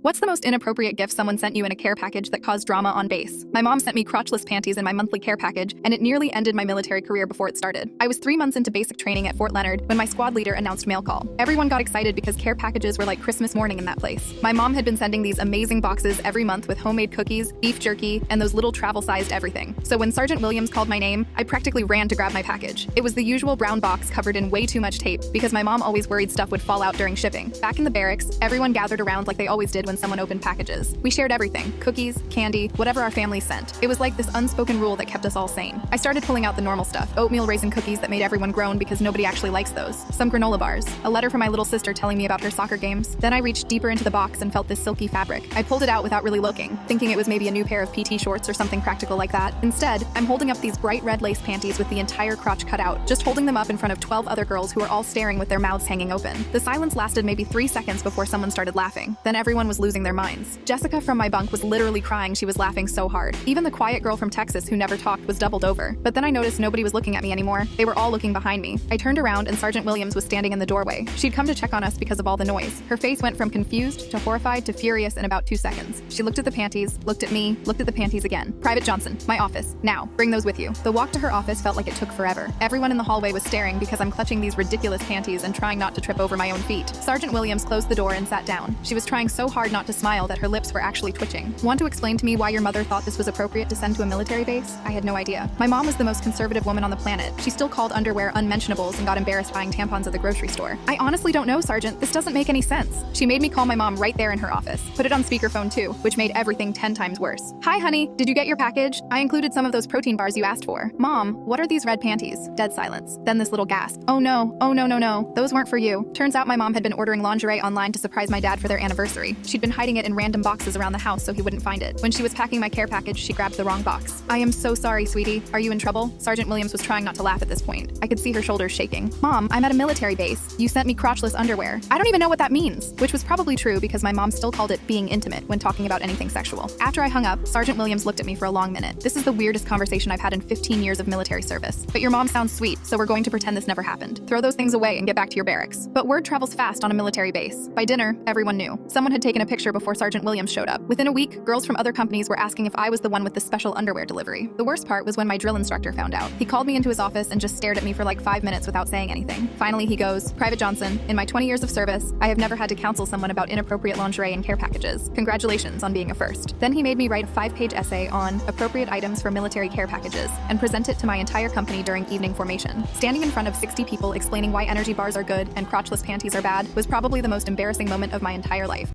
What's the most inappropriate gift someone sent you in a care package that caused drama on base? My mom sent me crotchless panties in my monthly care package, and it nearly ended my military career before it started. I was 3 months into basic training at Fort Leonard when my squad leader announced mail call. Everyone got excited because care packages were like Christmas morning in that place. My mom had been sending these amazing boxes every month with homemade cookies, beef jerky, and those little travel-sized everything. So when Sergeant Williams called my name, I practically ran to grab my package. It was the usual brown box covered in way too much tape because my mom always worried stuff would fall out during shipping. Back in the barracks, everyone gathered around like they always did when someone opened packages. We shared everything: cookies, candy, whatever our families sent. It was like this unspoken rule that kept us all sane. I started pulling out the normal stuff: oatmeal raisin cookies that made everyone groan because nobody actually likes those, some granola bars, a letter from my little sister telling me about her soccer games. Then I reached deeper into the box and felt this silky fabric. I pulled it out without really looking, thinking it was maybe a new pair of PT shorts or something practical like that. Instead, I'm holding up these bright red lace panties with the entire crotch cut out, just holding them up in front of 12 other girls who were all staring with their mouths hanging open. The silence lasted maybe 3 seconds before someone started laughing. Then everyone was losing their minds. Jessica from my bunk was literally crying. She was laughing so hard. Even the quiet girl from Texas who never talked was doubled over. But then I noticed nobody was looking at me anymore. They were all looking behind me. I turned around and Sergeant Williams was standing in the doorway. She'd come to check on us because of all the noise. Her face went from confused to horrified to furious in about 2 seconds. She looked at the panties, looked at me, looked at the panties again. "Private Johnson, my office. Now, bring those with you." The walk to her office felt like it took forever. Everyone in the hallway was staring because I'm clutching these ridiculous panties and trying not to trip over my own feet. Sergeant Williams closed the door and sat down. She was trying so hard not to smile that her lips were actually twitching. "Want to explain to me why your mother thought this was appropriate to send to a military base?" I had no idea. My mom was the most conservative woman on the planet. She still called underwear unmentionables and got embarrassed buying tampons at the grocery store. "I honestly don't know, Sergeant. This doesn't make any sense." She made me call my mom right there in her office. Put it on speakerphone too, which made everything 10 times worse. "Hi, honey. Did you get your package? I included some of those protein bars you asked for." "Mom, what are these red panties?" Dead silence. Then this little gasp. "Oh no. Oh no, no, no. Those weren't for you." Turns out my mom had been ordering lingerie online to surprise my dad for their anniversary. She'd been hiding it in random boxes around the house so he wouldn't find it. When she was packing my care package, she grabbed the wrong box. "I am so sorry, sweetie. Are you in trouble?" Sergeant Williams was trying not to laugh at this point. I could see her shoulders shaking. "Mom, I'm at a military base. You sent me crotchless underwear." I don't even know what that means, which was probably true because my mom still called it being intimate when talking about anything sexual. After I hung up, Sergeant Williams looked at me for a long minute. "This is the weirdest conversation I've had in 15 years of military service. But your mom sounds sweet, so we're going to pretend this never happened. Throw those things away and get back to your barracks." But word travels fast on a military base. By dinner, everyone knew. Someone had taken a picture before Sergeant Williams showed up. Within a week, girls from other companies were asking if I was the one with the special underwear delivery. The worst part was when my drill instructor found out. He called me into his office and just stared at me for like 5 minutes without saying anything. Finally, he goes, "Private Johnson, in my 20 years of service, I have never had to counsel someone about inappropriate lingerie and care packages. Congratulations on being a first." Then he made me write a 5-page essay on appropriate items for military care packages and present it to my entire company during evening formation. Standing in front of 60 people explaining why energy bars are good and crotchless panties are bad was probably the most embarrassing moment of my entire life.